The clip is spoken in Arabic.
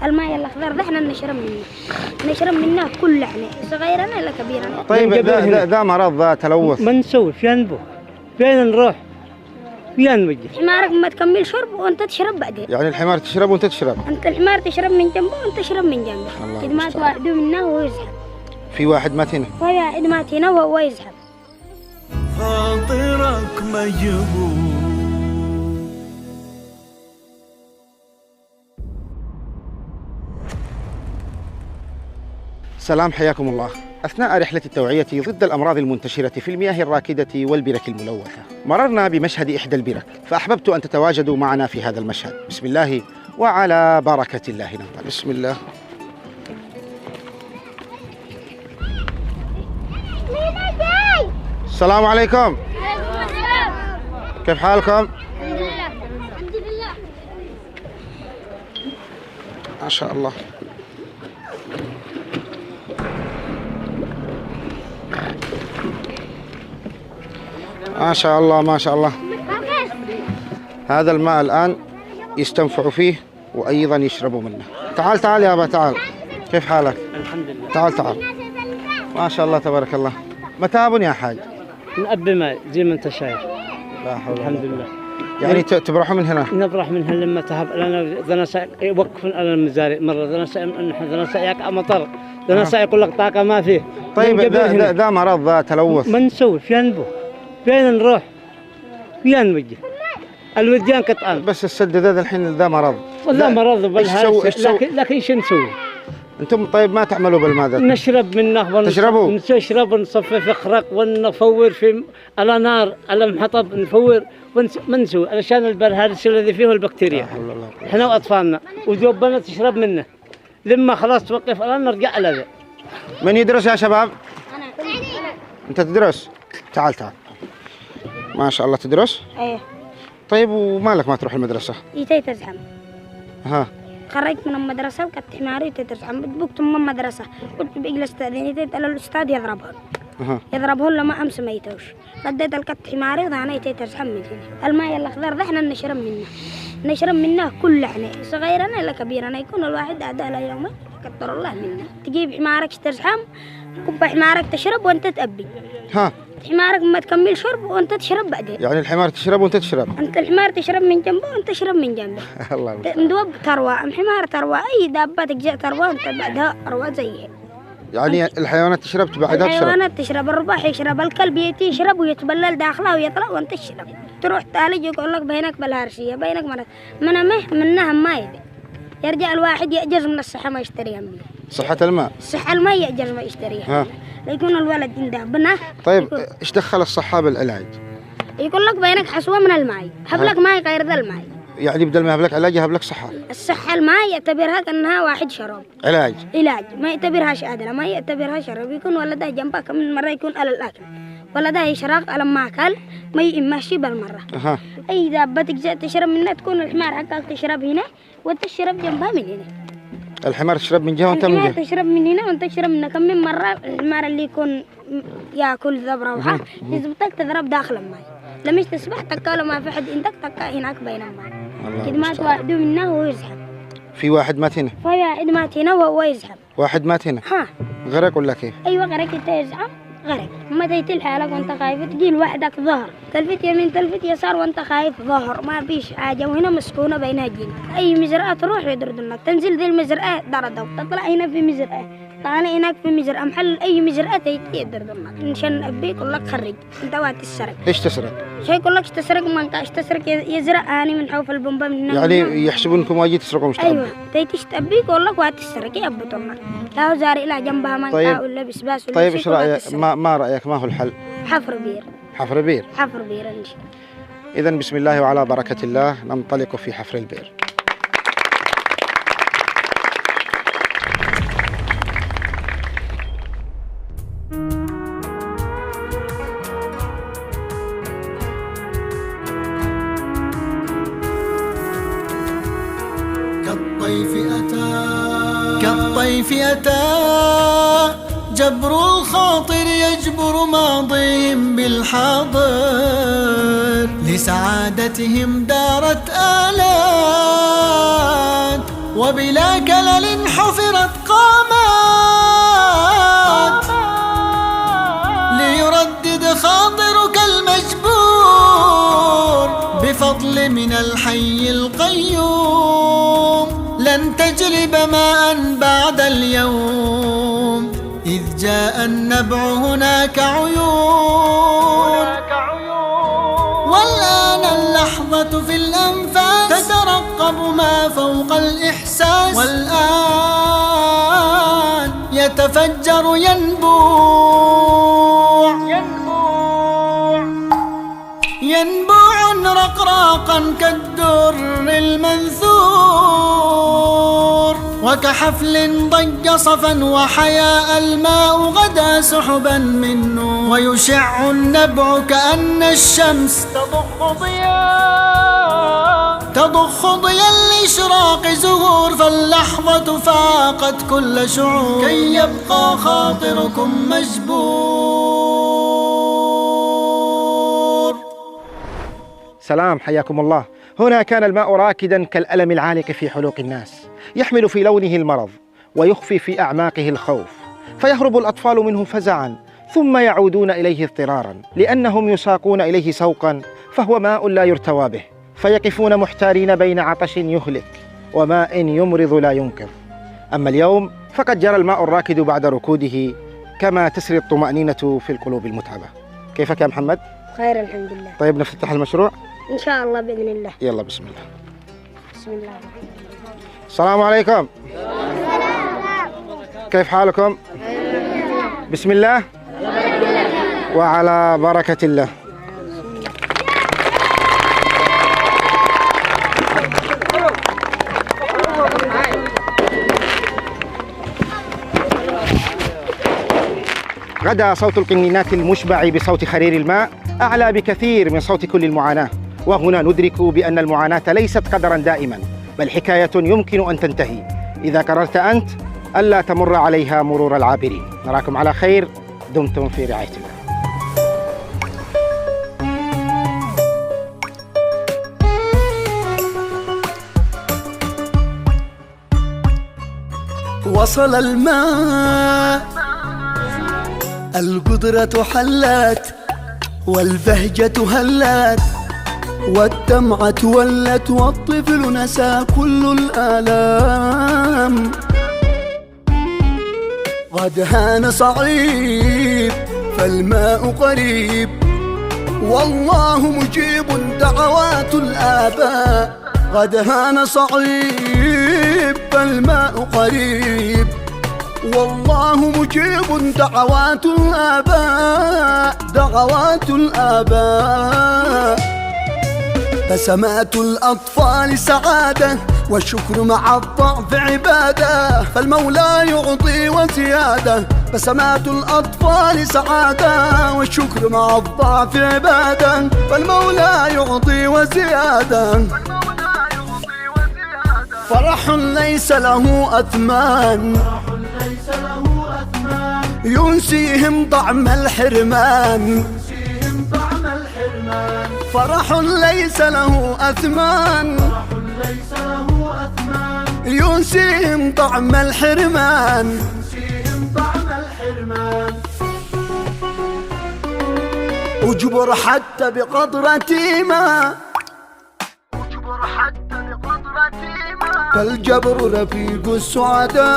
الماء الأخضر ده احنا نشرب منه كل يعني صغيرنا إلا كبيرنا. طيب ذا مرض ذا تلوث ما نسوي فين نبو فين نروح فين نوجه؟ حمارك ما تكمل شرب وانت تشرب بعدين. يعني الحمار تشرب وانت تشرب؟ انت الحمار تشرب من جنبه وانت تشرب من جنبه. إذا ما تواحدوا منه وهو يزحف. في واحد مات هنا؟ في واحد مات هنا وهو يزحف. خاطرك مجبور. سلام، حياكم الله. أثناء رحلة التوعية ضد الأمراض المنتشرة في المياه الراكدة والبرك الملوثة مررنا بمشهد إحدى البرك، فأحببت أن تتواجدوا معنا في هذا المشهد. بسم الله وعلى بركة الله ننطلق. بسم الله. السلام عليكم. كيف حالكم؟ الحمد لله. ما شاء الله. ما شاء الله ما شاء الله. هذا الماء الآن يستنفع فيه وأيضا يشربوا منه. تعال تعال يا أبا، تعال. كيف حالك؟ الحمد لله. تعال تعال. ما شاء الله تبارك الله. متى يا حاج؟ نأبي ماء زي ما انت شايف. لا حول ولا الحمد لله. يعني تبرحوا من هنا؟ نبرح منها لما تهب لنا ذنا يوقف على المزارع مرة ذنا سايق مطر ذنا يقول لك طاقة ما فيه. طيب ذا مرض ذا تلوث. ما نسوي فين نبو فين نروح فين نوجه؟ الوديان قطعان. بس السد ذا الحين ذا مرض. والله مرض بالهذا. لكن ايش نسوي؟ انتم طيب ما تعملوا بالماء ذا؟ نشرب منه تشربوا؟ نشرب ونصفي في خرق ونفور في على نار على محطب نفور ما نسوي علشان البرهارس الذي فيه البكتيريا. احنا واطفالنا وجوبنا تشرب منه لما خلاص توقف الان نرجع على ذا. من يدرس يا شباب؟ أنا. انت تدرس؟ تعال تعال. ما شاء الله تدرس؟ ايه. طيب ومالك ما تروح المدرسة؟ يتي تزحم. ها. خرجت من المدرسة وكنت حماري تتزحم بتبوكت من المدرسة قلت بجلس استاذين على الأستاذ يضربهن. يضربهن لما أمس ما يتوش. رديت الكت حماري وضعنا يتي تزحم من هنا. الماء الأخضر ده احنا نشرب منه كل يعني صغيرنا إلا كبيرنا يكون الواحد أعداء له يومين كتر الله منه. تجيب حمارك تزحم كب حمارك تشرب وانت تأبي. ها. حمارك ما تكمل شرب وانت تشرب بعدين. يعني الحمار تشرب وانت تشرب؟ انت الحمار تشرب من جنبه وانت تشرب من جنبه. الله ندوب تروى، الحمار تروى، اي دابة تجي تروى وانت بعدها روى زيها. يعني الحيوانات تشرب بعدها تشرب؟ الحيوانات تشرب، الرباح يشرب، الكلب يأتي يشرب ويتبلل داخله ويطلع وانت تشرب. تروح تعالج يقول لك بينك بالهرشية بينك مرض منها ما يبي. يرجع الواحد يأجز من الصحة ما يشتريها منه. صحة الماء؟ صحة الماء يأجز ما يشتريها. يكون الولد عنده بنه. طيب ايش دخل الصحة بالعلاج؟ يقول لك بينك حسوة من الماء، هبلك ماء غير ذا الماء. يعني بدل ما يهبلك علاج يهبلك صحة. الصحة الماء يعتبرها كأنها واحد شراب. علاج ما يعتبرها شادلة، ما يعتبرها شراب. يكون ولده جنبه كم من مرة يكون على الأكل. ولده يشرق على ما أكل ما يمشي بالمرة. أي دابة تجي تشرب منها تكون الحمار حقك تشرب هنا وأنت تشرب جنبها من هنا. الحمار تشرب من جهة وأنت من جهة. الحمار تشرب من هنا وأنت تشرب منها كم من مرة. الحمار اللي يكون يأكل ذبرة وحا يزبطك تضرب داخل الماء. لما تسبح تكاله ما في حد عندك تكا هناك بين الماء. كده ما تواحدوا منه وهو يزحف. في واحد مات هنا؟ في واحد مات هنا وهو يزحف. واحد مات هنا؟ ها. غرق ولا كيف؟ أيوة غرق. أنت يزحف غرق. ما تيتي حالك وأنت خايف تجي لوحدك ظهر تلفت يمين تلفت يسار وأنت خايف ظهر ما فيش حاجة وهنا مسكونة بينها جين. أي مزرعة تروح يدردنك تنزل ذي المزرعة دردك تطلع هنا في مزرعة طالع هناك في مزرعة محل أي مزرعة تيجي يدردنك عشان أبي يقول لك خرج أنت وقت تسرق. إيش تسرق؟ شيء يقول لك تسرق ما كاش تسرق يزرع أني من حوف البومبا من هنا. يعني يحسبونكم واجي تسرقوا مش أيوة تيجي تبي يقول لك وقت تسرق يبطلنا لا زاري لا جنبها من طيب. ولا بسباس ولا طيب إيش رأيك ما رأيك ما هو الحل؟ حفر بير. حفر بير. حفر بير إن شاء الله. إذن بسم الله وعلى بركة الله ننطلق في حفر البئر. كالطيف أتى جبر الخاطر يجبر ماضيهم بالحاضر لسعادتهم دارت آلات وبلا كلام الحي القيوم لن تجلب ماء بعد اليوم. إذ جاء النبع هناك عيون، والآن اللحظة في الأنفاس تترقب ما فوق الإحساس، والآن يتفجر ينبوع رقراقا كالدر المنثور، وكحفل ضج صفا وحياء الماء غدا سحبا من نور، ويشع النبع كأن الشمس تضخ ضياء لإشراق زهور، فاللحظة فاقت كل شعور كي يبقى خاطركم مجبور. سلام، حياكم الله. هنا كان الماء راكدا كالألم العالق في حلوق الناس، يحمل في لونه المرض ويخفي في أعماقه الخوف، فيهرب الأطفال منه فزعا ثم يعودون إليه اضطرارا، لأنهم يساقون إليه سوقا فهو ماء لا يرتوى به، فيقفون محتارين بين عطش يهلك وماء يمرض لا ينقذ. أما اليوم فقد جرى الماء الراكد بعد ركوده كما تسري الطمأنينة في القلوب المتعبة. كيفك يا محمد؟ خير الحمد لله. طيب نفتتح المشروع؟ إن شاء الله بإذن الله. يلا بسم الله. بسم الله. السلام عليكم. كيف حالكم؟ بسم الله وعلى بركة الله. غدا صوت القنينات المشبع بصوت خرير الماء أعلى بكثير من صوت كل المعاناة، وهنا ندرك بأن المعاناة ليست قدرا دائما، بل حكاية يمكن أن تنتهي إذا قررت أنت ألا تمر عليها مرور العابرين. نراكم على خير، دمتم في رعاية الله. وصل الماء، القدرة حلت، والبهجة هلت، والدمعة ولت، والطفل نسى كل الآلام. قد هان صعيب فالماء قريب، والله مجيب دعوات الآباء. قد هان صعيب فالماء قريب، والله مجيب دعوات الآباء، دعوات الآباء. بسمات الأطفال سعادة، والشكر مع الضعف عبادة، فالمولى يعطي وزيادة. بسمات الأطفال سعادة، والشكر مع الضعف عبادة، فالمولى يعطي وزيادة. فرح ليس له أثمان، ينسيهم طعم الحرمان. فرح ليس له أثمان، ينسيهم طعم الحرمان. اجبر حتى بقطرة ماء، فالجبر رفيق السعداء.